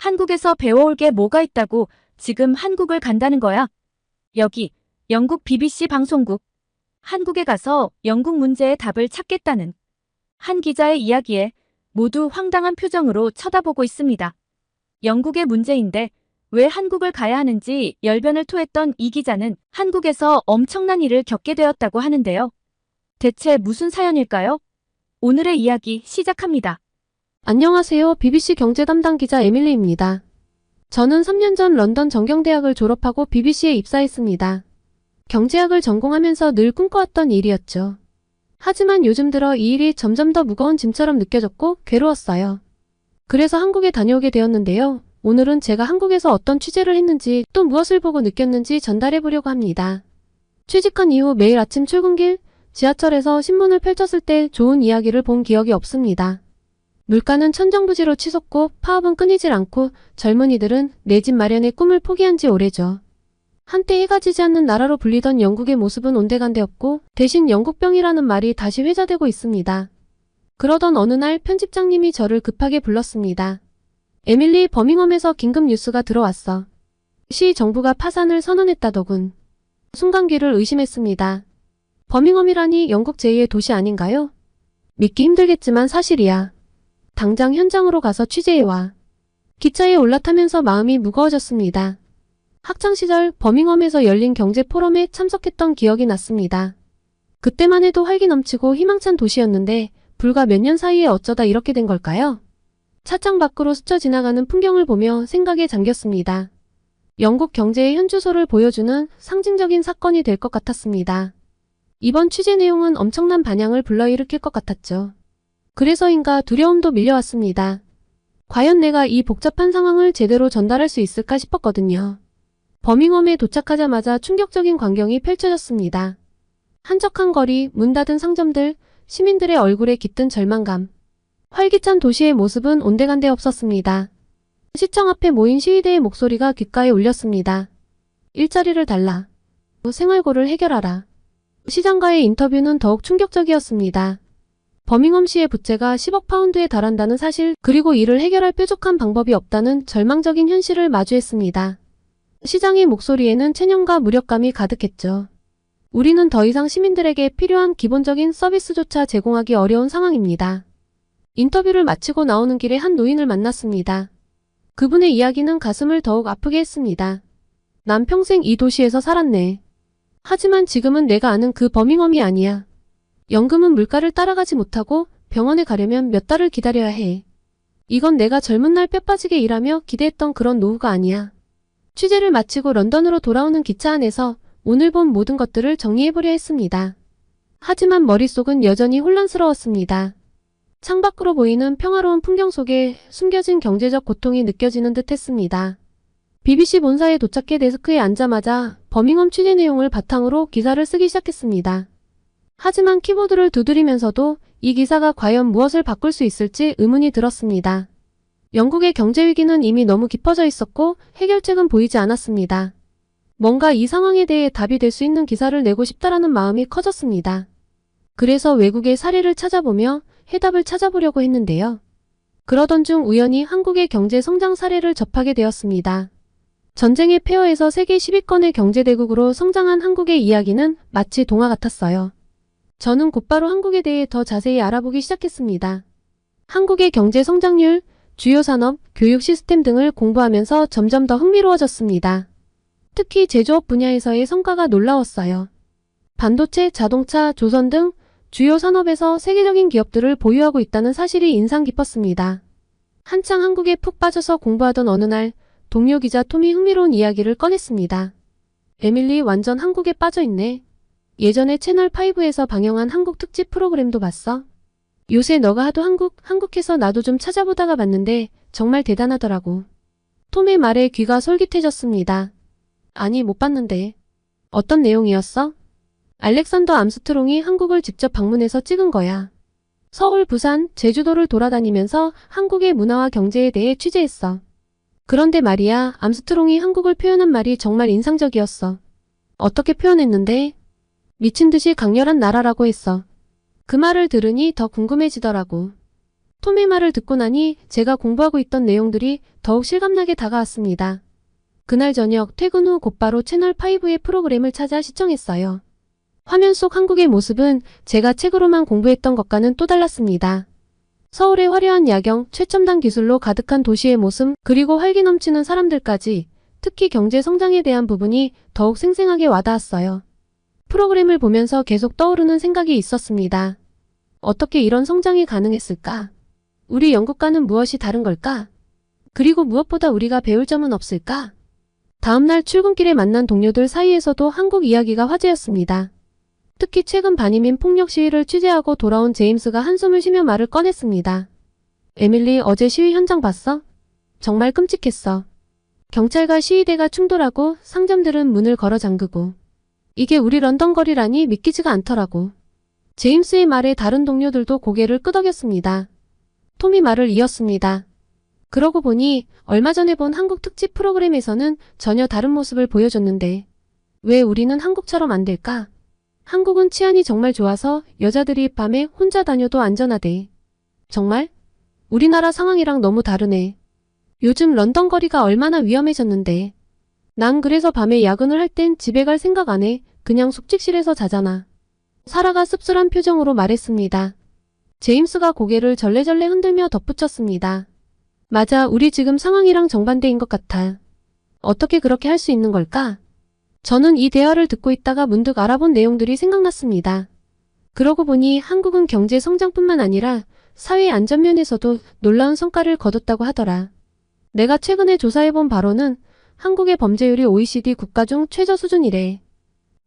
한국에서 배워올 게 뭐가 있다고 지금 한국을 간다는 거야? 여기 영국 BBC 방송국. 한국에 가서 영국 문제의 답을 찾겠다는 한 기자의 이야기에 모두 황당한 표정으로 쳐다보고 있습니다. 영국의 문제인데 왜 한국을 가야 하는지 열변을 토했던 이 기자는 한국에서 엄청난 일을 겪게 되었다고 하는데요. 대체 무슨 사연일까요? 오늘의 이야기 시작합니다. 안녕하세요. BBC 경제 담당 기자 에밀리입니다. 저는 3년 전 런던 정경대학을 졸업하고 BBC에 입사했습니다. 경제학을 전공하면서 늘 꿈꿔왔던 일이었죠. 하지만 요즘 들어 이 일이 점점 더 무거운 짐처럼 느껴졌고 괴로웠어요. 그래서 한국에 다녀오게 되었는데요. 오늘은 제가 한국에서 어떤 취재를 했는지 또 무엇을 보고 느꼈는지 전달해 보려고 합니다. 취직한 이후 매일 아침 출근길, 지하철에서 신문을 펼쳤을 때 좋은 이야기를 본 기억이 없습니다. 물가는 천정부지로 치솟고 파업은 끊이질 않고 젊은이들은 내 집 마련의 꿈을 포기한 지 오래죠. 한때 해가 지지 않는 나라로 불리던 영국의 모습은 온데간데 없고 대신 영국병이라는 말이 다시 회자되고 있습니다. 그러던 어느 날 편집장님이 저를 급하게 불렀습니다. 에밀리, 버밍엄에서 긴급 뉴스가 들어왔어. 시 정부가 파산을 선언했다더군. 순간 귀를 의심했습니다. 버밍엄이라니 영국 제2의 도시 아닌가요? 믿기 힘들겠지만 사실이야. 당장 현장으로 가서 취재해와. 기차에 올라타면서 마음이 무거워졌습니다. 학창시절 버밍엄에서 열린 경제 포럼에 참석했던 기억이 났습니다. 그때만 해도 활기 넘치고 희망찬 도시였는데 불과 몇 년 사이에 어쩌다 이렇게 된 걸까요? 차창 밖으로 스쳐 지나가는 풍경을 보며 생각에 잠겼습니다. 영국 경제의 현주소를 보여주는 상징적인 사건이 될 것 같았습니다. 이번 취재 내용은 엄청난 반향을 불러일으킬 것 같았죠. 그래서인가 두려움도 밀려왔습니다. 과연 내가 이 복잡한 상황을 제대로 전달할 수 있을까 싶었거든요. 버밍엄에 도착하자마자 충격적인 광경이 펼쳐졌습니다. 한적한 거리, 문 닫은 상점들, 시민들의 얼굴에 깃든 절망감. 활기찬 도시의 모습은 온데간데 없었습니다. 시청 앞에 모인 시위대의 목소리가 귓가에 울렸습니다. 일자리를 달라. 생활고를 해결하라. 시장가의 인터뷰는 더욱 충격적이었습니다. 버밍엄시의 부채가 10억 파운드에 달한다는 사실, 그리고 이를 해결할 뾰족한 방법이 없다는 절망적인 현실을 마주했습니다. 시장의 목소리에는 체념과 무력감이 가득했죠. 우리는 더 이상 시민들에게 필요한 기본적인 서비스조차 제공하기 어려운 상황입니다. 인터뷰를 마치고 나오는 길에 한 노인을 만났습니다. 그분의 이야기는 가슴을 더욱 아프게 했습니다. 난 평생 이 도시에서 살았네. 하지만 지금은 내가 아는 그 버밍엄이 아니야. 연금은 물가를 따라가지 못하고 병원에 가려면 몇 달을 기다려야 해. 이건 내가 젊은 날 뼈 빠지게 일하며 기대했던 그런 노후가 아니야. 취재를 마치고 런던으로 돌아오는 기차 안에서 오늘 본 모든 것들을 정리해보려 했습니다. 하지만 머릿속은 여전히 혼란스러웠습니다. 창밖으로 보이는 평화로운 풍경 속에 숨겨진 경제적 고통이 느껴지는 듯 했습니다. BBC 본사에 도착해 데스크에 앉자마자 버밍엄 취재 내용을 바탕으로 기사를 쓰기 시작했습니다. 하지만 키보드를 두드리면서도 이 기사가 과연 무엇을 바꿀 수 있을지 의문이 들었습니다. 영국의 경제 위기는 이미 너무 깊어져 있었고 해결책은 보이지 않았습니다. 뭔가 이 상황에 대해 답이 될 수 있는 기사를 내고 싶다라는 마음이 커졌습니다. 그래서 외국의 사례를 찾아보며 해답을 찾아보려고 했는데요. 그러던 중 우연히 한국의 경제 성장 사례를 접하게 되었습니다. 전쟁의 폐허에서 세계 10위권의 경제대국으로 성장한 한국의 이야기는 마치 동화 같았어요. 저는 곧바로 한국에 대해 더 자세히 알아보기 시작했습니다. 한국의 경제 성장률, 주요 산업, 교육 시스템 등을 공부하면서 점점 더 흥미로워졌습니다. 특히 제조업 분야에서의 성과가 놀라웠어요. 반도체, 자동차, 조선 등 주요 산업에서 세계적인 기업들을 보유하고 있다는 사실이 인상 깊었습니다. 한창 한국에 푹 빠져서 공부하던 어느 날 동료 기자 톰이 흥미로운 이야기를 꺼냈습니다. 에밀리, 완전 한국에 빠져있네. 예전에 채널5에서 방영한 한국 특집 프로그램도 봤어? 요새 너가 하도 한국해서 나도 좀 찾아보다가 봤는데 정말 대단하더라고. 톰의 말에 귀가 솔깃해졌습니다. 아니, 못 봤는데. 어떤 내용이었어? 알렉산더 암스트롱이 한국을 직접 방문해서 찍은 거야. 서울, 부산, 제주도를 돌아다니면서 한국의 문화와 경제에 대해 취재했어. 그런데 말이야, 암스트롱이 한국을 표현한 말이 정말 인상적이었어. 어떻게 표현했는데? 미친 듯이 강렬한 나라라고 했어. 그 말을 들으니 더 궁금해지더라고. 톰의 말을 듣고 나니 제가 공부하고 있던 내용들이 더욱 실감나게 다가왔습니다. 그날 저녁 퇴근 후 곧바로 채널5의 프로그램을 찾아 시청했어요. 화면 속 한국의 모습은 제가 책으로만 공부했던 것과는 또 달랐습니다. 서울의 화려한 야경, 최첨단 기술로 가득한 도시의 모습, 그리고 활기 넘치는 사람들까지 특히 경제 성장에 대한 부분이 더욱 생생하게 와닿았어요. 프로그램을 보면서 계속 떠오르는 생각이 있었습니다. 어떻게 이런 성장이 가능했을까? 우리 영국과는 무엇이 다른 걸까? 그리고 무엇보다 우리가 배울 점은 없을까? 다음날 출근길에 만난 동료들 사이에서도 한국 이야기가 화제였습니다. 특히 최근 반이민 폭력 시위를 취재하고 돌아온 제임스가 한숨을 쉬며 말을 꺼냈습니다. 에밀리, 어제 시위 현장 봤어? 정말 끔찍했어. 경찰과 시위대가 충돌하고 상점들은 문을 걸어 잠그고. 이게 우리 런던 거리라니 믿기지가 않더라고. 제임스의 말에 다른 동료들도 고개를 끄덕였습니다. 톰이 말을 이었습니다. 그러고 보니 얼마 전에 본 한국 특집 프로그램에서는 전혀 다른 모습을 보여줬는데 왜 우리는 한국처럼 안 될까? 한국은 치안이 정말 좋아서 여자들이 밤에 혼자 다녀도 안전하대. 정말? 우리나라 상황이랑 너무 다르네. 요즘 런던 거리가 얼마나 위험해졌는데. 난 그래서 밤에 야근을 할 땐 집에 갈 생각 안 해. 그냥 숙직실에서 자잖아. 사라가 씁쓸한 표정으로 말했습니다. 제임스가 고개를 절레절레 흔들며 덧붙였습니다. 맞아, 우리 지금 상황이랑 정반대인 것 같아. 어떻게 그렇게 할 수 있는 걸까? 저는 이 대화를 듣고 있다가 문득 알아본 내용들이 생각났습니다. 그러고 보니 한국은 경제 성장뿐만 아니라 사회 안전면에서도 놀라운 성과를 거뒀다고 하더라. 내가 최근에 조사해본 바로는 한국의 범죄율이 OECD 국가 중 최저 수준이래.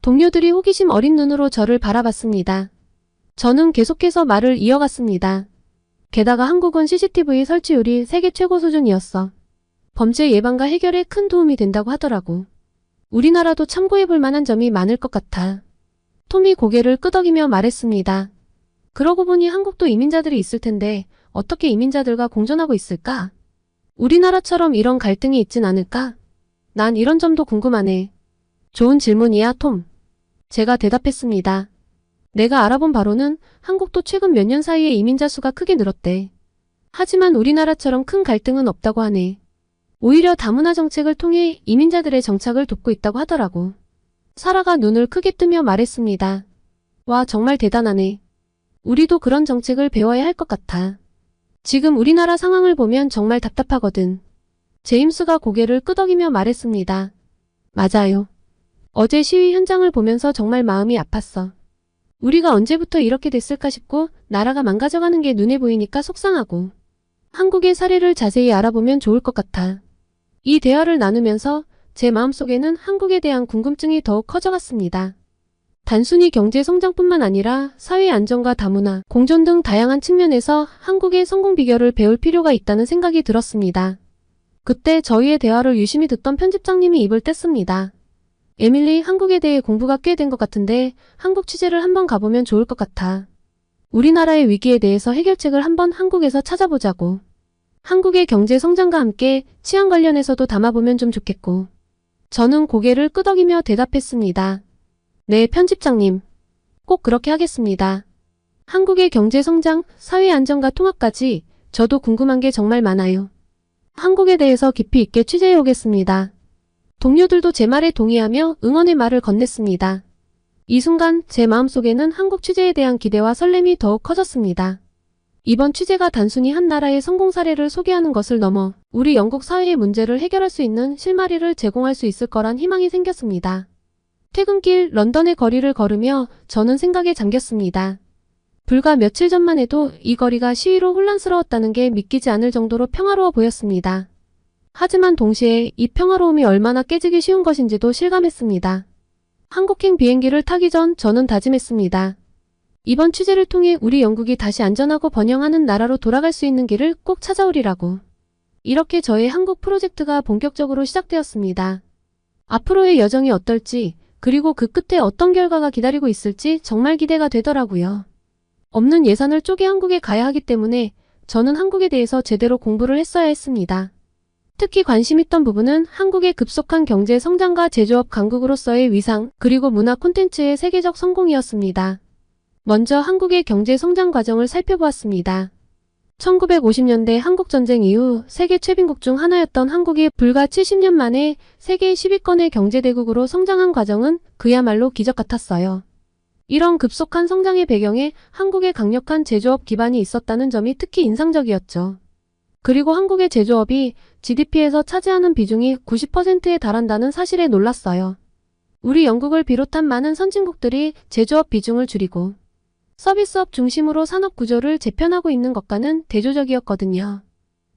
동료들이 호기심 어린 눈으로 저를 바라봤습니다. 저는 계속해서 말을 이어갔습니다. 게다가 한국은 CCTV 설치율이 세계 최고 수준이었어. 범죄 예방과 해결에 큰 도움이 된다고 하더라고. 우리나라도 참고해볼 만한 점이 많을 것 같아. 톰이 고개를 끄덕이며 말했습니다. 그러고 보니 한국도 이민자들이 있을 텐데 어떻게 이민자들과 공존하고 있을까? 우리나라처럼 이런 갈등이 있진 않을까? 난 이런 점도 궁금하네. 좋은 질문이야, 톰. 제가 대답했습니다. 내가 알아본 바로는 한국도 최근 몇 년 사이에 이민자 수가 크게 늘었대. 하지만 우리나라처럼 큰 갈등은 없다고 하네. 오히려 다문화 정책을 통해 이민자들의 정착을 돕고 있다고 하더라고. 사라가 눈을 크게 뜨며 말했습니다. 와, 정말 대단하네. 우리도 그런 정책을 배워야 할 것 같아. 지금 우리나라 상황을 보면 정말 답답하거든. 제임스가 고개를 끄덕이며 말했습니다. 맞아요. 어제 시위 현장을 보면서 정말 마음이 아팠어. 우리가 언제부터 이렇게 됐을까 싶고 나라가 망가져가는 게 눈에 보이니까 속상하고. 한국의 사례를 자세히 알아보면 좋을 것 같아. 이 대화를 나누면서 제 마음속에는 한국에 대한 궁금증이 더욱 커져갔습니다. 단순히 경제 성장뿐만 아니라 사회 안정과 다문화, 공존 등 다양한 측면에서 한국의 성공 비결을 배울 필요가 있다는 생각이 들었습니다. 그때 저희의 대화를 유심히 듣던 편집장님이 입을 뗐습니다. 에밀리, 한국에 대해 공부가 꽤 된 것 같은데 한국 취재를 한번 가보면 좋을 것 같아. 우리나라의 위기에 대해서 해결책을 한번 한국에서 찾아보자고. 한국의 경제 성장과 함께 치안 관련해서도 담아보면 좀 좋겠고. 저는 고개를 끄덕이며 대답했습니다. 네, 편집장님. 꼭 그렇게 하겠습니다. 한국의 경제 성장, 사회 안정과 통합까지 저도 궁금한 게 정말 많아요. 한국에 대해서 깊이 있게 취재해 오겠습니다. 동료들도 제 말에 동의하며 응원의 말을 건넸습니다. 이 순간 제 마음속에는 한국 취재에 대한 기대와 설렘이 더욱 커졌습니다. 이번 취재가 단순히 한 나라의 성공 사례를 소개하는 것을 넘어 우리 영국 사회의 문제를 해결할 수 있는 실마리를 제공할 수 있을 거란 희망이 생겼습니다. 퇴근길 런던의 거리를 걸으며 저는 생각에 잠겼습니다. 불과 며칠 전만 해도 이 거리가 시위로 혼란스러웠다는 게 믿기지 않을 정도로 평화로워 보였습니다. 하지만 동시에 이 평화로움이 얼마나 깨지기 쉬운 것인지도 실감했습니다. 한국행 비행기를 타기 전 저는 다짐했습니다. 이번 취재를 통해 우리 영국이 다시 안전하고 번영하는 나라로 돌아갈 수 있는 길을 꼭 찾아오리라고. 이렇게 저의 한국 프로젝트가 본격적으로 시작되었습니다. 앞으로의 여정이 어떨지, 그리고 그 끝에 어떤 결과가 기다리고 있을지 정말 기대가 되더라고요. 없는 예산을 쪼개 한국에 가야 하기 때문에 저는 한국에 대해서 제대로 공부를 했어야 했습니다. 특히 관심 있던 부분은 한국의 급속한 경제 성장과 제조업 강국으로서의 위상, 그리고 문화 콘텐츠의 세계적 성공이었습니다. 먼저 한국의 경제 성장 과정을 살펴보았습니다. 1950년대 한국전쟁 이후 세계 최빈국 중 하나였던 한국이 불과 70년 만에 세계 10위권의 경제대국으로 성장한 과정은 그야말로 기적 같았어요. 이런 급속한 성장의 배경에 한국의 강력한 제조업 기반이 있었다는 점이 특히 인상적이었죠. 그리고 한국의 제조업이 GDP에서 차지하는 비중이 90%에 달한다는 사실에 놀랐어요. 우리 영국을 비롯한 많은 선진국들이 제조업 비중을 줄이고 서비스업 중심으로 산업 구조를 재편하고 있는 것과는 대조적이었거든요.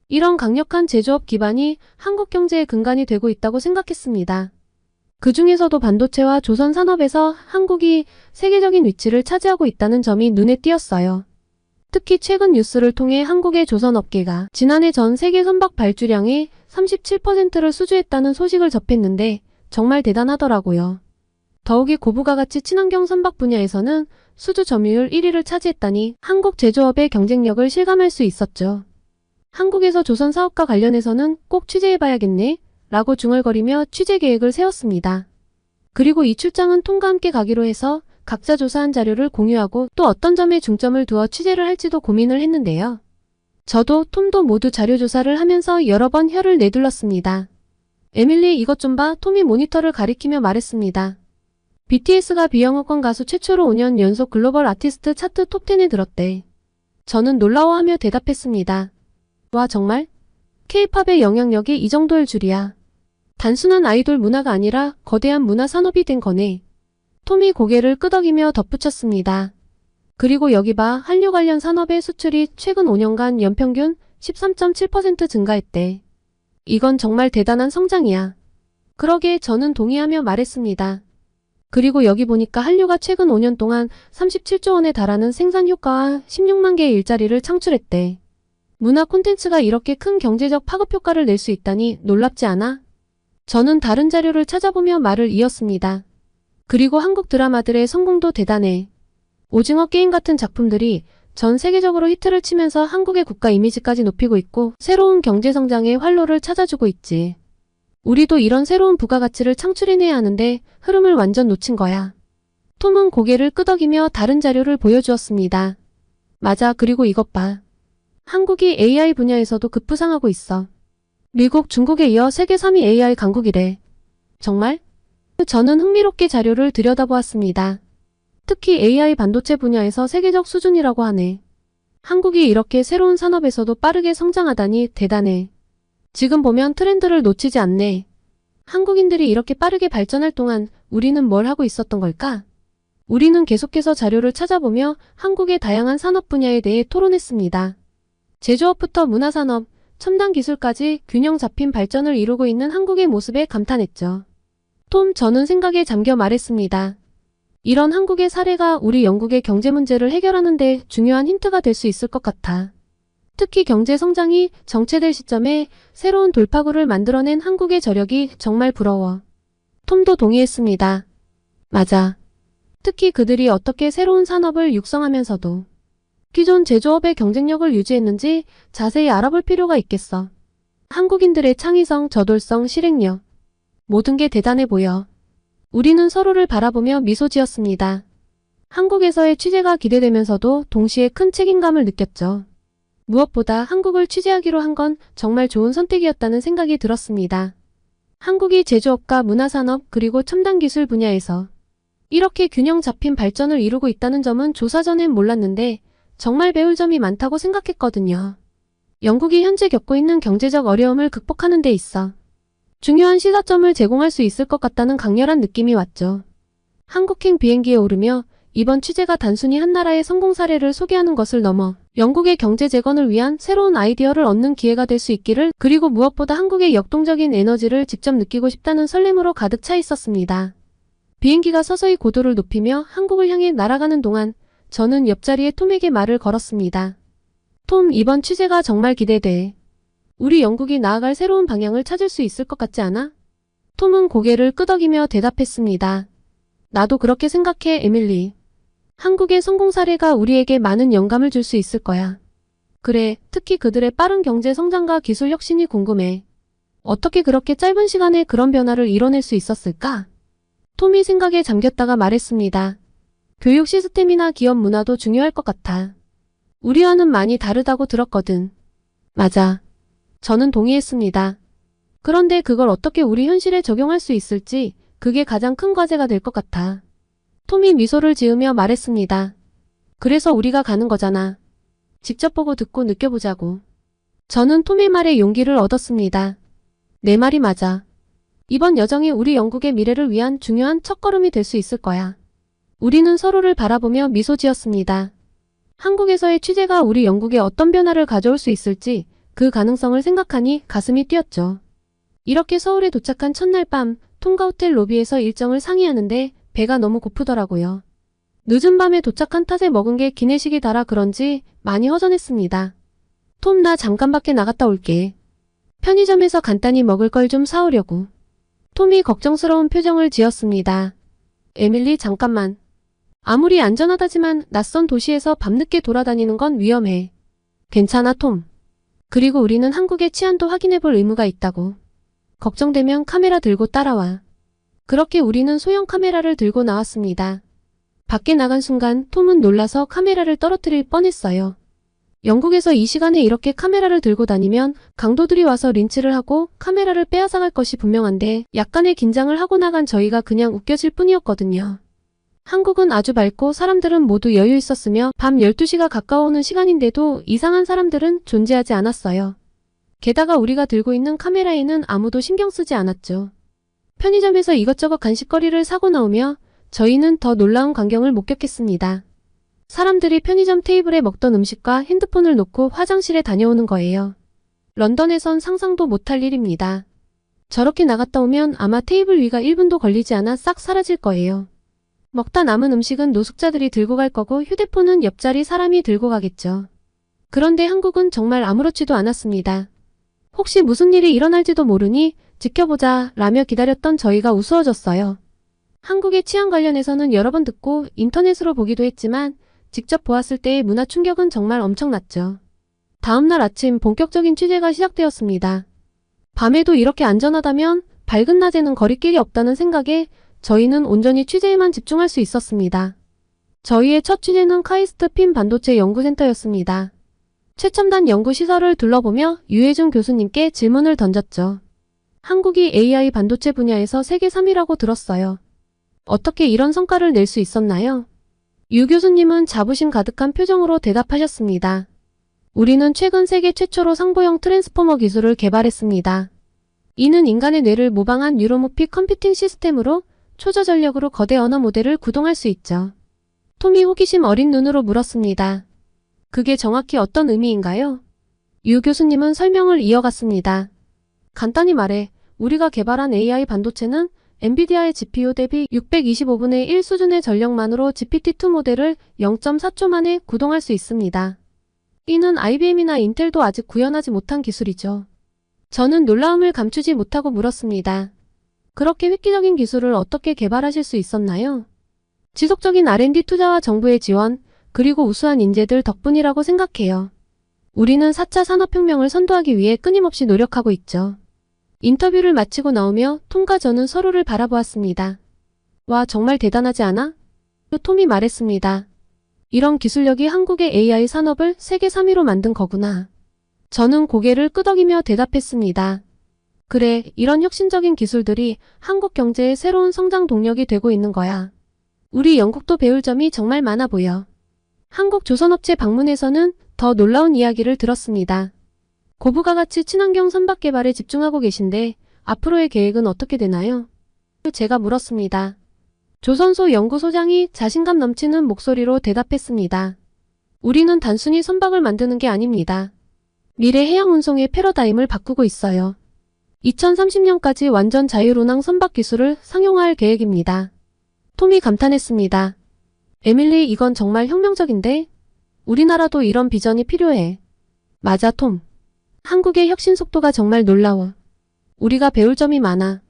이런 강력한 제조업 기반이 한국 경제의 근간이 되고 있다고 생각했습니다. 그 중에서도 반도체와 조선 산업에서 한국이 세계적인 위치를 차지하고 있다는 점이 눈에 띄었어요. 특히 최근 뉴스를 통해 한국의 조선업계가 지난해 전 세계 선박 발주량의 37%를 수주했다는 소식을 접했는데 정말 대단하더라고요. 더욱이 고부가 가치 친환경 선박 분야에서는 수주 점유율 1위를 차지했다니 한국 제조업의 경쟁력을 실감할 수 있었죠. 한국에서 조선 사업과 관련해서는 꼭 취재해봐야겠네 라고 중얼거리며 취재 계획을 세웠습니다. 그리고 이 출장은 톰과 함께 가기로 해서 각자 조사한 자료를 공유하고 또 어떤 점에 중점을 두어 취재를 할지도 고민을 했는데요. 저도 톰도 모두 자료 조사를 하면서 여러 번 혀를 내둘렀습니다. 에밀리 이것 좀 봐. 톰이 모니터를 가리키며 말했습니다. BTS가 비영어권 가수 최초로 5년 연속 글로벌 아티스트 차트 톱10에 들었대. 저는 놀라워하며 대답했습니다. 와 정말? K-팝의 영향력이 이 정도일 줄이야. 단순한 아이돌 문화가 아니라 거대한 문화 산업이 된 거네. 톰이 고개를 끄덕이며 덧붙였습니다. 그리고 여기 봐. 한류 관련 산업의 수출이 최근 5년간 연평균 13.7% 증가했대. 이건 정말 대단한 성장이야. 그러게 저는 동의하며 말했습니다. 그리고 여기 보니까 한류가 최근 5년 동안 37조 원에 달하는 생산 효과와 16만 개의 일자리를 창출했대. 문화 콘텐츠가 이렇게 큰 경제적 파급 효과를 낼 수 있다니 놀랍지 않아? 저는 다른 자료를 찾아보며 말을 이었습니다. 그리고 한국 드라마들의 성공도 대단해. 오징어 게임 같은 작품들이 전 세계적으로 히트를 치면서 한국의 국가 이미지까지 높이고 있고 새로운 경제 성장의 활로를 찾아주고 있지. 우리도 이런 새로운 부가가치를 창출해내야 하는데 흐름을 완전 놓친 거야. 톰은 고개를 끄덕이며 다른 자료를 보여주었습니다. 맞아. 그리고 이것 봐. 한국이 AI 분야에서도 급부상하고 있어. 미국, 중국에 이어 세계 3위 AI 강국이래. 정말? 저는 흥미롭게 자료를 들여다보았습니다. 특히 AI 반도체 분야에서 세계적 수준이라고 하네. 한국이 이렇게 새로운 산업에서도 빠르게 성장하다니 대단해. 지금 보면 트렌드를 놓치지 않네. 한국인들이 이렇게 빠르게 발전할 동안 우리는 뭘 하고 있었던 걸까? 우리는 계속해서 자료를 찾아보며 한국의 다양한 산업 분야에 대해 토론했습니다. 제조업부터 문화산업, 첨단 기술까지 균형 잡힌 발전을 이루고 있는 한국의 모습에 감탄했죠. 톰, 저는 생각에 잠겨 말했습니다. 이런 한국의 사례가 우리 영국의 경제 문제를 해결하는 데 중요한 힌트가 될 수 있을 것 같아. 특히 경제 성장이 정체될 시점에 새로운 돌파구를 만들어낸 한국의 저력이 정말 부러워. 톰도 동의했습니다. 맞아. 특히 그들이 어떻게 새로운 산업을 육성하면서도 기존 제조업의 경쟁력을 유지했는지 자세히 알아볼 필요가 있겠어. 한국인들의 창의성, 저돌성, 실행력. 모든 게 대단해 보여. 우리는 서로를 바라보며 미소 지었습니다. 한국에서의 취재가 기대되면서도 동시에 큰 책임감을 느꼈죠. 무엇보다 한국을 취재하기로 한 건 정말 좋은 선택이었다는 생각이 들었습니다. 한국이 제조업과 문화산업 그리고 첨단기술 분야에서 이렇게 균형 잡힌 발전을 이루고 있다는 점은 조사 전엔 몰랐는데 정말 배울 점이 많다고 생각했거든요. 영국이 현재 겪고 있는 경제적 어려움을 극복하는 데 있어 중요한 시사점을 제공할 수 있을 것 같다는 강렬한 느낌이 왔죠. 한국행 비행기에 오르며 이번 취재가 단순히 한 나라의 성공 사례를 소개하는 것을 넘어 영국의 경제 재건을 위한 새로운 아이디어를 얻는 기회가 될 수 있기를, 그리고 무엇보다 한국의 역동적인 에너지를 직접 느끼고 싶다는 설렘으로 가득 차 있었습니다. 비행기가 서서히 고도를 높이며 한국을 향해 날아가는 동안 저는 옆자리에 톰에게 말을 걸었습니다. 톰, 이번 취재가 정말 기대돼. 우리 영국이 나아갈 새로운 방향을 찾을 수 있을 것 같지 않아? 톰은 고개를 끄덕이며 대답했습니다. 나도 그렇게 생각해, 에밀리. 한국의 성공 사례가 우리에게 많은 영감을 줄 수 있을 거야. 그래, 특히 그들의 빠른 경제 성장과 기술 혁신이 궁금해. 어떻게 그렇게 짧은 시간에 그런 변화를 이뤄낼 수 있었을까? 톰이 생각에 잠겼다가 말했습니다. 교육 시스템이나 기업 문화도 중요할 것 같아. 우리와는 많이 다르다고 들었거든. 맞아. 저는 동의했습니다. 그런데 그걸 어떻게 우리 현실에 적용할 수 있을지 그게 가장 큰 과제가 될 것 같아. 톰이 미소를 지으며 말했습니다. 그래서 우리가 가는 거잖아. 직접 보고 듣고 느껴보자고. 저는 톰의 말에 용기를 얻었습니다. 내 말이 맞아. 이번 여정이 우리 영국의 미래를 위한 중요한 첫걸음이 될 수 있을 거야. 우리는 서로를 바라보며 미소 지었습니다. 한국에서의 취재가 우리 영국에 어떤 변화를 가져올 수 있을지 그 가능성을 생각하니 가슴이 뛰었죠. 이렇게 서울에 도착한 첫날 밤 톰과 호텔 로비에서 일정을 상의하는데 배가 너무 고프더라고요. 늦은 밤에 도착한 탓에 먹은 게 기내식이 달아 그런지 많이 허전했습니다. 톰, 나 잠깐 밖에 나갔다 올게. 편의점에서 간단히 먹을 걸 좀 사오려고. 톰이 걱정스러운 표정을 지었습니다. 에밀리, 잠깐만. 아무리 안전하다지만 낯선 도시에서 밤늦게 돌아다니는 건 위험해. 괜찮아, 톰. 그리고 우리는 한국의 치안도 확인해 볼 의무가 있다고. 걱정되면 카메라 들고 따라와. 그렇게 우리는 소형 카메라를 들고 나왔습니다. 밖에 나간 순간 톰은 놀라서 카메라를 떨어뜨릴 뻔했어요. 영국에서 이 시간에 이렇게 카메라를 들고 다니면 강도들이 와서 린치를 하고 카메라를 빼앗아갈 것이 분명한데 약간의 긴장을 하고 나간 저희가 그냥 웃겨질 뿐이었거든요. 한국은 아주 밝고 사람들은 모두 여유 있었으며 밤 12시가 가까워오는 시간인데도 이상한 사람들은 존재하지 않았어요. 게다가 우리가 들고 있는 카메라에는 아무도 신경 쓰지 않았죠. 편의점에서 이것저것 간식거리를 사고 나오며 저희는 더 놀라운 광경을 목격했습니다. 사람들이 편의점 테이블에 먹던 음식과 핸드폰을 놓고 화장실에 다녀오는 거예요. 런던에선 상상도 못할 일입니다. 저렇게 나갔다 오면 아마 테이블 위가 1분도 걸리지 않아 싹 사라질 거예요. 먹다 남은 음식은 노숙자들이 들고 갈 거고 휴대폰은 옆자리 사람이 들고 가겠죠. 그런데 한국은 정말 아무렇지도 않았습니다. 혹시 무슨 일이 일어날지도 모르니 지켜보자 라며 기다렸던 저희가 우스워졌어요. 한국의 치안 관련해서는 여러 번 듣고 인터넷으로 보기도 했지만 직접 보았을 때의 문화 충격은 정말 엄청났죠. 다음날 아침 본격적인 취재가 시작되었습니다. 밤에도 이렇게 안전하다면 밝은 낮에는 거리길이 없다는 생각에 저희는 온전히 취재에만 집중할 수 있었습니다. 저희의 첫 취재는 카이스트 핀 반도체 연구센터였습니다. 최첨단 연구시설을 둘러보며 유해준 교수님께 질문을 던졌죠. 한국이 AI 반도체 분야에서 세계 3위라고 들었어요. 어떻게 이런 성과를 낼 수 있었나요? 유 교수님은 자부심 가득한 표정으로 대답하셨습니다. 우리는 최근 세계 최초로 상보형 트랜스포머 기술을 개발했습니다. 이는 인간의 뇌를 모방한 뉴로모픽 컴퓨팅 시스템으로 초저전력으로 거대 언어 모델을 구동할 수 있죠. 톰이 호기심 어린 눈으로 물었습니다. 그게 정확히 어떤 의미인가요? 유 교수님은 설명을 이어갔습니다. 간단히 말해 우리가 개발한 AI 반도체는 엔비디아의 GPU 대비 625분의 1 수준의 전력만으로 GPT-2 모델을 0.4초 만에 구동할 수 있습니다. 이는 IBM이나 인텔도 아직 구현하지 못한 기술이죠. 저는 놀라움을 감추지 못하고 물었습니다. 그렇게 획기적인 기술을 어떻게 개발하실 수 있었나요? 지속적인 R&D 투자와 정부의 지원, 그리고 우수한 인재들 덕분이라고 생각해요. 우리는 4차 산업혁명을 선도하기 위해 끊임없이 노력하고 있죠. 인터뷰를 마치고 나오며 톰과 저는 서로를 바라보았습니다. 와, 정말 대단하지 않아? 톰이 말했습니다. 이런 기술력이 한국의 AI 산업을 세계 3위로 만든 거구나. 저는 고개를 끄덕이며 대답했습니다. 그래, 이런 혁신적인 기술들이 한국 경제의 새로운 성장 동력이 되고 있는 거야. 우리 영국도 배울 점이 정말 많아 보여. 한국 조선업체 방문에서는 더 놀라운 이야기를 들었습니다. 고부가 같이 친환경 선박 개발에 집중하고 계신데 앞으로의 계획은 어떻게 되나요? 제가 물었습니다. 조선소 연구소장이 자신감 넘치는 목소리로 대답했습니다. 우리는 단순히 선박을 만드는 게 아닙니다. 미래 해양 운송의 패러다임을 바꾸고 있어요. 2030년까지 완전 자율운항 선박 기술을 상용화할 계획입니다. 톰이 감탄했습니다. 에밀리, 이건 정말 혁명적인데? 우리나라도 이런 비전이 필요해. 맞아, 톰. 한국의 혁신 속도가 정말 놀라워. 우리가 배울 점이 많아.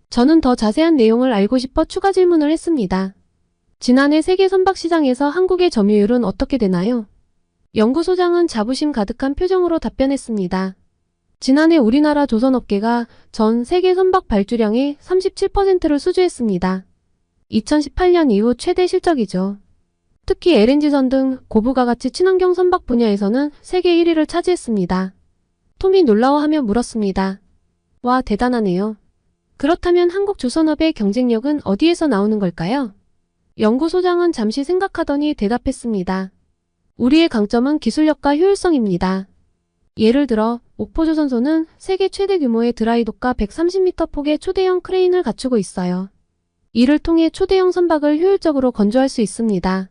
저는 더 자세한 내용을 알고 싶어 추가 질문을 했습니다. 지난해 세계 선박 시장에서 한국의 점유율은 어떻게 되나요? 연구소장은 자부심 가득한 표정으로 답변했습니다. 지난해 우리나라 조선업계가 전 세계 선박 발주량의 37%를 수주했습니다. 2018년 이후 최대 실적이죠. 특히 LNG선 등 고부가가치 친환경 선박 분야에서는 세계 1위를 차지했습니다. 톰이 놀라워하며 물었습니다. 와, 대단하네요. 그렇다면 한국 조선업의 경쟁력은 어디에서 나오는 걸까요? 연구소장은 잠시 생각하더니 대답했습니다. 우리의 강점은 기술력과 효율성입니다. 예를 들어 옥포조선소는 세계 최대 규모의 드라이독과 130m 폭의 초대형 크레인을 갖추고 있어요. 이를 통해 초대형 선박을 효율적으로 건조할 수 있습니다.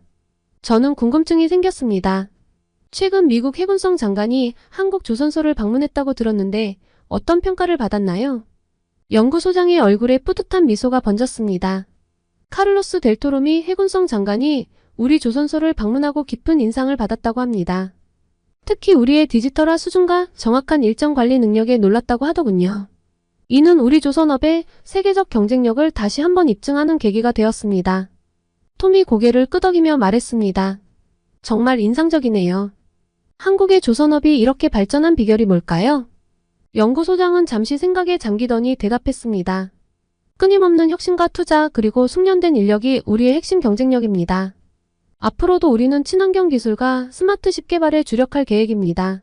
저는 궁금증이 생겼습니다. 최근 미국 해군성 장관이 한국 조선소를 방문했다고 들었는데 어떤 평가를 받았나요? 연구소장의 얼굴에 뿌듯한 미소가 번졌습니다. 카를로스 델토롬이 해군성 장관이 우리 조선소를 방문하고 깊은 인상을 받았다고 합니다. 특히 우리의 디지털화 수준과 정확한 일정 관리 능력에 놀랐다고 하더군요. 이는 우리 조선업의 세계적 경쟁력을 다시 한번 입증하는 계기가 되었습니다. 톰이 고개를 끄덕이며 말했습니다. 정말 인상적이네요. 한국의 조선업이 이렇게 발전한 비결이 뭘까요? 연구소장은 잠시 생각에 잠기더니 대답했습니다. 끊임없는 혁신과 투자 그리고 숙련된 인력이 우리의 핵심 경쟁력입니다. 앞으로도 우리는 친환경 기술과 스마트십 개발에 주력할 계획입니다.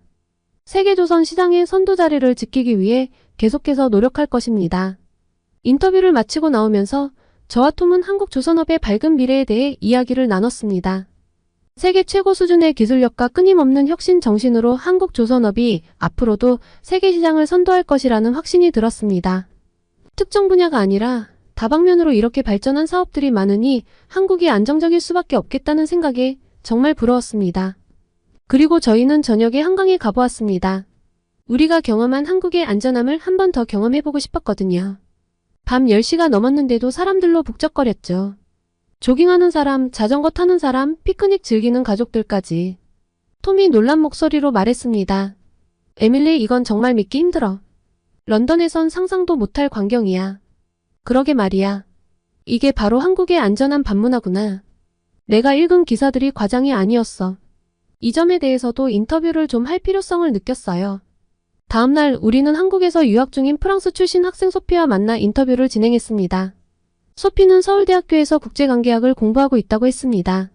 세계조선 시장의 선도 자리를 지키기 위해 계속해서 노력할 것입니다. 인터뷰를 마치고 나오면서 저와 톰은 한국 조선업의 밝은 미래에 대해 이야기를 나눴습니다. 세계 최고 수준의 기술력과 끊임없는 혁신 정신으로 한국 조선업이 앞으로도 세계 시장을 선도할 것이라는 확신이 들었습니다. 특정 분야가 아니라 다방면으로 이렇게 발전한 사업들이 많으니 한국이 안정적일 수밖에 없겠다는 생각에 정말 부러웠습니다. 그리고 저희는 저녁에 한강에 가보았습니다. 우리가 경험한 한국의 안전함을 한 번 더 경험해보고 싶었거든요. 밤 10시가 넘었는데도 사람들로 북적거렸죠. 조깅하는 사람, 자전거 타는 사람, 피크닉 즐기는 가족들까지. 톰이 놀란 목소리로 말했습니다. 에밀리, 이건 정말 믿기 힘들어. 런던에선 상상도 못할 광경이야. 그러게 말이야. 이게 바로 한국의 안전한 밤문화구나. 내가 읽은 기사들이 과장이 아니었어. 이 점에 대해서도 인터뷰를 좀 할 필요성을 느꼈어요. 다음날 우리는 한국에서 유학 중인 프랑스 출신 학생 소피와 만나 인터뷰를 진행했습니다. 소피는 서울대학교에서 국제관계학을 공부하고 있다고 했습니다.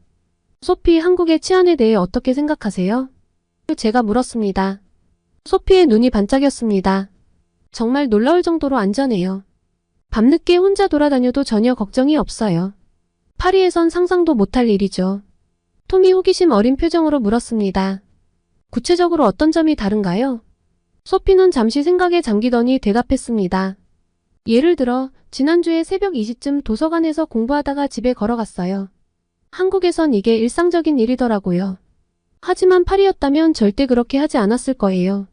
소피, 한국의 치안에 대해 어떻게 생각하세요? 제가 물었습니다. 소피의 눈이 반짝였습니다. 정말 놀라울 정도로 안전해요. 밤늦게 혼자 돌아다녀도 전혀 걱정이 없어요. 파리에선 상상도 못할 일이죠. 톰이 호기심 어린 표정으로 물었습니다. 구체적으로 어떤 점이 다른가요? 소피는 잠시 생각에 잠기더니 대답했습니다. 예를 들어 지난주에 새벽 2시쯤 도서관에서 공부하다가 집에 걸어갔어요. 한국에선 이게 일상적인 일이더라고요. 하지만 파리였다면 절대 그렇게 하지 않았을 거예요.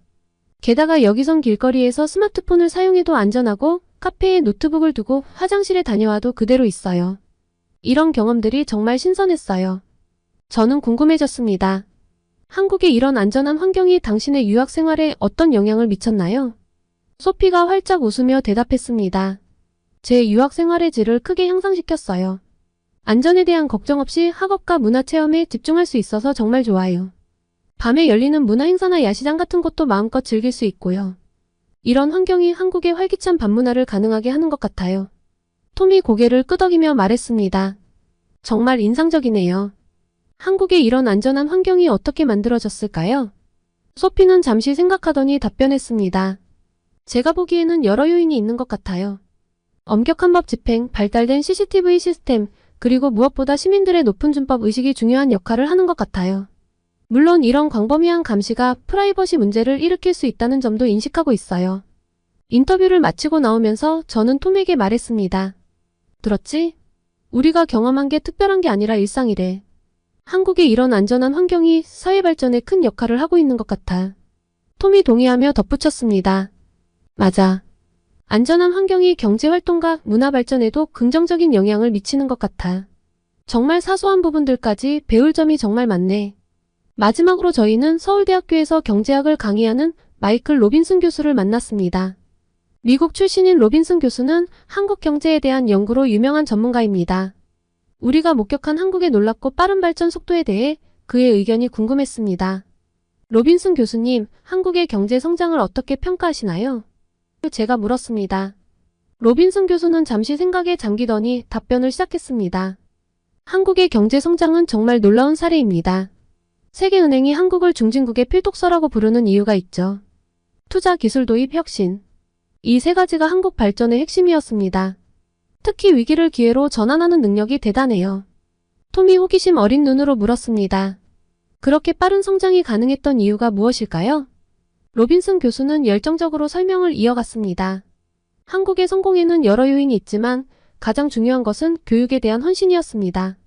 게다가 여기선 길거리에서 스마트폰을 사용해도 안전하고 카페에 노트북을 두고 화장실에 다녀와도 그대로 있어요. 이런 경험들이 정말 신선했어요. 저는 궁금해졌습니다. 한국의 이런 안전한 환경이 당신의 유학 생활에 어떤 영향을 미쳤나요? 소피가 활짝 웃으며 대답했습니다. 제 유학 생활의 질을 크게 향상시켰어요. 안전에 대한 걱정 없이 학업과 문화체험에 집중할 수 있어서 정말 좋아요. 밤에 열리는 문화행사나 야시장 같은 것도 마음껏 즐길 수 있고요. 이런 환경이 한국의 활기찬 밤문화를 가능하게 하는 것 같아요. 톰이 고개를 끄덕이며 말했습니다. 정말 인상적이네요. 한국의 이런 안전한 환경이 어떻게 만들어졌을까요? 소피는 잠시 생각하더니 답변했습니다. 제가 보기에는 여러 요인이 있는 것 같아요. 엄격한 법 집행, 발달된 CCTV 시스템, 그리고 무엇보다 시민들의 높은 준법 의식이 중요한 역할을 하는 것 같아요. 물론 이런 광범위한 감시가 프라이버시 문제를 일으킬 수 있다는 점도 인식하고 있어요. 인터뷰를 마치고 나오면서 저는 톰에게 말했습니다. 들었지? 우리가 경험한 게 특별한 게 아니라 일상이래. 한국의 이런 안전한 환경이 사회 발전에 큰 역할을 하고 있는 것 같아. 톰이 동의하며 덧붙였습니다. 맞아. 안전한 환경이 경제활동과 문화 발전에도 긍정적인 영향을 미치는 것 같아. 정말 사소한 부분들까지 배울 점이 정말 많네. 마지막으로 저희는 서울대학교에서 경제학을 강의하는 마이클 로빈슨 교수를 만났습니다. 미국 출신인 로빈슨 교수는 한국 경제에 대한 연구로 유명한 전문가입니다. 우리가 목격한 한국의 놀랍고 빠른 발전 속도에 대해 그의 의견이 궁금했습니다. 로빈슨 교수님, 한국의 경제 성장을 어떻게 평가하시나요? 제가 물었습니다. 로빈슨 교수는 잠시 생각에 잠기더니 답변을 시작했습니다. 한국의 경제 성장은 정말 놀라운 사례입니다. 세계은행이 한국을 중진국의 필독서라고 부르는 이유가 있죠. 투자, 기술 도입, 혁신. 이 세 가지가 한국 발전의 핵심이었습니다. 특히 위기를 기회로 전환하는 능력이 대단해요. 톰이 호기심 어린 눈으로 물었습니다. 그렇게 빠른 성장이 가능했던 이유가 무엇일까요? 로빈슨 교수는 열정적으로 설명을 이어갔습니다. 한국의 성공에는 여러 요인이 있지만 가장 중요한 것은 교육에 대한 헌신이었습니다.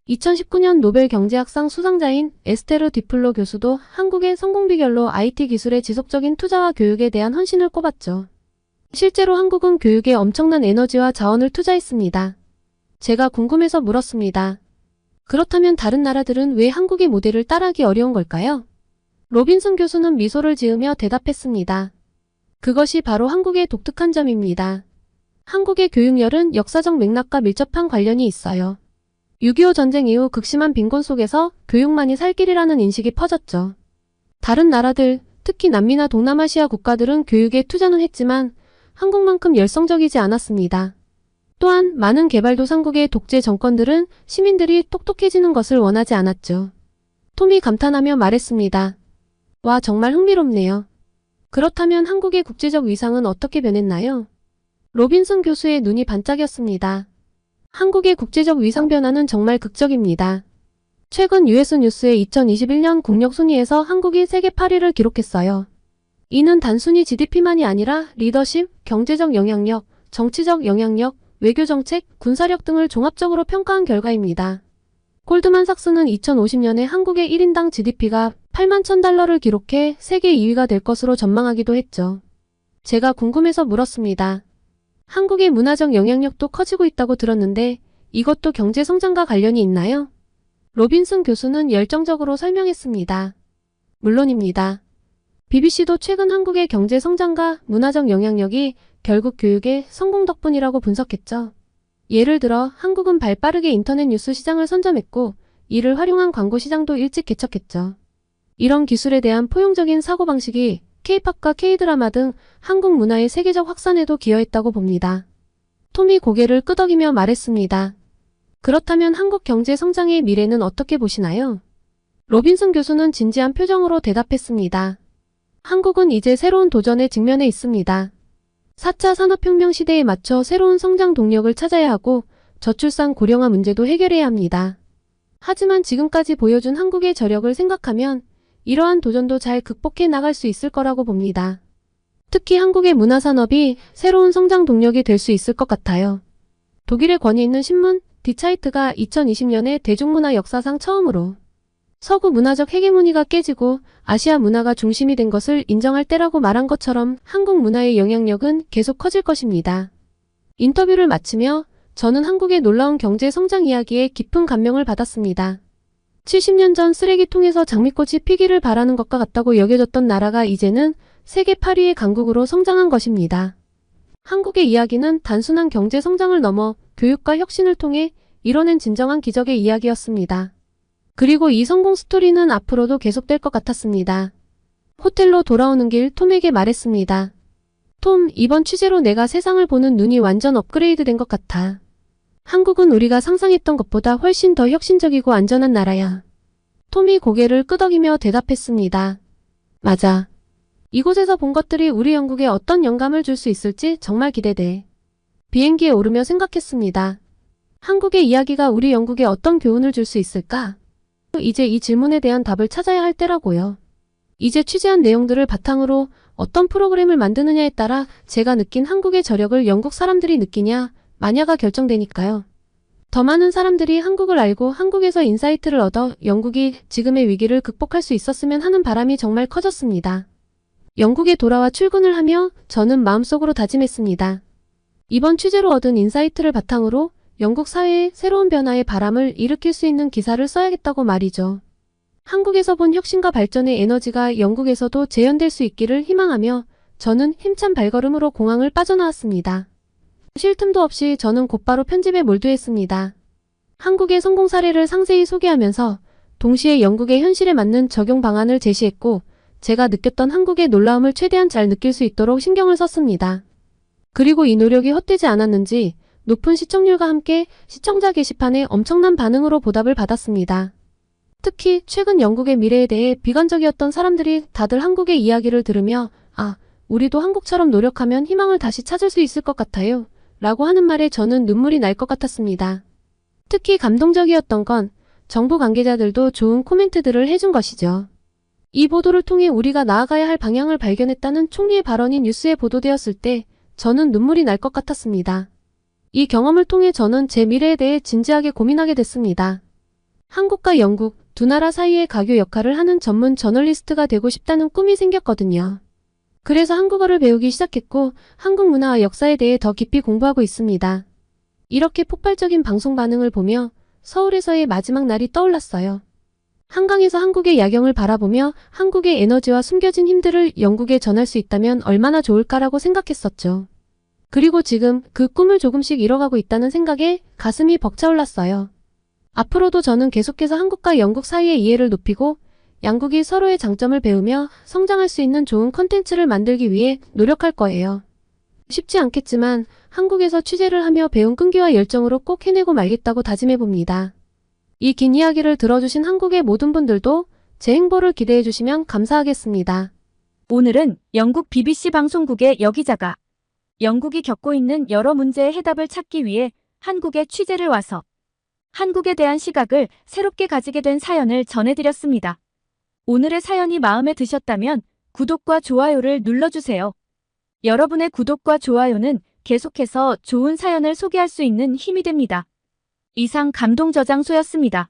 2019년 노벨 경제학상 수상자인 에스테르 디플로 교수도 한국의 성공 비결로 IT 기술의 지속적인 투자와 교육에 대한 헌신을 꼽았죠. 실제로 한국은 교육에 엄청난 에너지와 자원을 투자했습니다. 제가 궁금해서 물었습니다. 그렇다면 다른 나라들은 왜 한국의 모델을 따라하기 어려운 걸까요? 로빈슨 교수는 미소를 지으며 대답했습니다. 그것이 바로 한국의 독특한 점입니다. 한국의 교육열은 역사적 맥락과 밀접한 관련이 있어요. 6.25 전쟁 이후 극심한 빈곤 속에서 교육만이 살 길이라는 인식이 퍼졌죠. 다른 나라들, 특히 남미나 동남아시아 국가들은 교육에 투자는 했지만 한국만큼 열성적이지 않았습니다. 또한 많은 개발도상국의 독재 정권들은 시민들이 똑똑해지는 것을 원하지 않았죠. 톰이 감탄하며 말했습니다. 와, 정말 흥미롭네요. 그렇다면 한국의 국제적 위상은 어떻게 변했나요? 로빈슨 교수의 눈이 반짝였습니다. 한국의 국제적 위상 변화는 정말 극적입니다. 최근 US 뉴스의 2021년 국력 순위에서 한국이 세계 8위를 기록했어요. 이는 단순히 GDP만이 아니라 리더십, 경제적 영향력, 정치적 영향력, 외교정책, 군사력 등을 종합적으로 평가한 결과입니다. 골드만삭스는 2050년에 한국의 1인당 GDP가 8만 1,000달러를 기록해 세계 2위가 될 것으로 전망하기도 했죠. 제가 궁금해서 물었습니다. 한국의 문화적 영향력도 커지고 있다고 들었는데 이것도 경제 성장과 관련이 있나요? 로빈슨 교수는 열정적으로 설명했습니다. 물론입니다. BBC도 최근 한국의 경제 성장과 문화적 영향력이 결국 교육의 성공 덕분이라고 분석했죠. 예를 들어 한국은 발빠르게 인터넷 뉴스 시장을 선점했고 이를 활용한 광고 시장도 일찍 개척했죠. 이런 기술에 대한 포용적인 사고방식이 K-팝과 K-드라마 등 한국 문화의 세계적 확산에도 기여했다고 봅니다. 톰이 고개를 끄덕이며 말했습니다. 그렇다면 한국 경제 성장의 미래는 어떻게 보시나요? 로빈슨 교수는 진지한 표정으로 대답했습니다. 한국은 이제 새로운 도전에 직면해 있습니다. 4차 산업혁명 시대에 맞춰 새로운 성장 동력을 찾아야 하고 저출산 고령화 문제도 해결해야 합니다. 하지만 지금까지 보여준 한국의 저력을 생각하면 이러한 도전도 잘 극복해 나갈 수 있을 거라고 봅니다. 특히 한국의 문화산업이 새로운 성장 동력이 될 수 있을 것 같아요. 독일의 권위 있는 신문 디차이트가 2020년에 대중문화 역사상 처음으로 서구 문화적 헤게모니가 깨지고 아시아 문화가 중심이 된 것을 인정할 때라고 말한 것처럼 한국 문화의 영향력은 계속 커질 것입니다. 인터뷰를 마치며 저는 한국의 놀라운 경제 성장 이야기에 깊은 감명을 받았습니다. 70년 전 쓰레기통에서 장미꽃이 피기를 바라는 것과 같다고 여겨졌던 나라가 이제는 세계 8위의 강국으로 성장한 것입니다. 한국의 이야기는 단순한 경제 성장을 넘어 교육과 혁신을 통해 이뤄낸 진정한 기적의 이야기였습니다. 그리고 이 성공 스토리는 앞으로도 계속될 것 같았습니다. 호텔로 돌아오는 길 톰에게 말했습니다. 톰, 이번 취재로 내가 세상을 보는 눈이 완전 업그레이드 된 것 같아. 한국은 우리가 상상했던 것보다 훨씬 더 혁신적이고 안전한 나라야. 톰이 고개를 끄덕이며 대답했습니다. 맞아. 이곳에서 본 것들이 우리 영국에 어떤 영감을 줄 수 있을지 정말 기대돼. 비행기에 오르며 생각했습니다. 한국의 이야기가 우리 영국에 어떤 교훈을 줄 수 있을까? 이제 이 질문에 대한 답을 찾아야 할 때라고요. 이제 취재한 내용들을 바탕으로 어떤 프로그램을 만드느냐에 따라 제가 느낀 한국의 저력을 영국 사람들이 느끼냐, 마냐가 결정되니까요. 더 많은 사람들이 한국을 알고 한국에서 인사이트를 얻어 영국이 지금의 위기를 극복할 수 있었으면 하는 바람이 정말 커졌습니다. 영국에 돌아와 출근을 하며 저는 마음속으로 다짐했습니다. 이번 취재로 얻은 인사이트를 바탕으로 영국 사회의 새로운 변화의 바람을 일으킬 수 있는 기사를 써야겠다고 말이죠. 한국에서 본 혁신과 발전의 에너지가 영국에서도 재현될 수 있기를 희망하며 저는 힘찬 발걸음으로 공항을 빠져나왔습니다. 쉴 틈도 없이 저는 곧바로 편집에 몰두했습니다. 한국의 성공 사례를 상세히 소개하면서 동시에 영국의 현실에 맞는 적용 방안을 제시했고 제가 느꼈던 한국의 놀라움을 최대한 잘 느낄 수 있도록 신경을 썼습니다. 그리고 이 노력이 헛되지 않았는지 높은 시청률과 함께 시청자 게시판에 엄청난 반응으로 보답을 받았습니다. 특히 최근 영국의 미래에 대해 비관적이었던 사람들이 다들 한국의 이야기를 들으며 우리도 한국처럼 노력하면 희망을 다시 찾을 수 있을 것 같아요 라고 하는 말에 저는 눈물이 날 것 같았습니다. 특히 감동적이었던 건 정부 관계자들도 좋은 코멘트들을 해준 것이죠. 이 보도를 통해 우리가 나아가야 할 방향을 발견했다는 총리의 발언이 뉴스에 보도되었을 때 저는 눈물이 날 것 같았습니다. 이 경험을 통해 저는 제 미래에 대해 진지하게 고민하게 됐습니다. 한국과 영국 두 나라 사이의 가교 역할을 하는 전문 저널리스트가 되고 싶다는 꿈이 생겼거든요. 그래서 한국어를 배우기 시작했고 한국 문화와 역사에 대해 더 깊이 공부하고 있습니다. 이렇게 폭발적인 방송 반응을 보며 서울에서의 마지막 날이 떠올랐어요. 한강에서 한국의 야경을 바라보며 한국의 에너지와 숨겨진 힘들을 영국에 전할 수 있다면 얼마나 좋을까라고 생각했었죠. 그리고 지금 그 꿈을 조금씩 이뤄가고 있다는 생각에 가슴이 벅차올랐어요. 앞으로도 저는 계속해서 한국과 영국 사이의 이해를 높이고 양국이 서로의 장점을 배우며 성장할 수 있는 좋은 컨텐츠를 만들기 위해 노력할 거예요. 쉽지 않겠지만 한국에서 취재를 하며 배운 끈기와 열정으로 꼭 해내고 말겠다고 다짐해봅니다. 이 긴 이야기를 들어주신 한국의 모든 분들도 제 행보를 기대해주시면 감사하겠습니다. 오늘은 영국 BBC 방송국의 여 기자가 영국이 겪고 있는 여러 문제의 해답을 찾기 위해 한국에 취재를 와서 한국에 대한 시각을 새롭게 가지게 된 사연을 전해드렸습니다. 오늘의 사연이 마음에 드셨다면 구독과 좋아요를 눌러주세요. 여러분의 구독과 좋아요는 계속해서 좋은 사연을 소개할 수 있는 힘이 됩니다. 이상 감동저장소였습니다.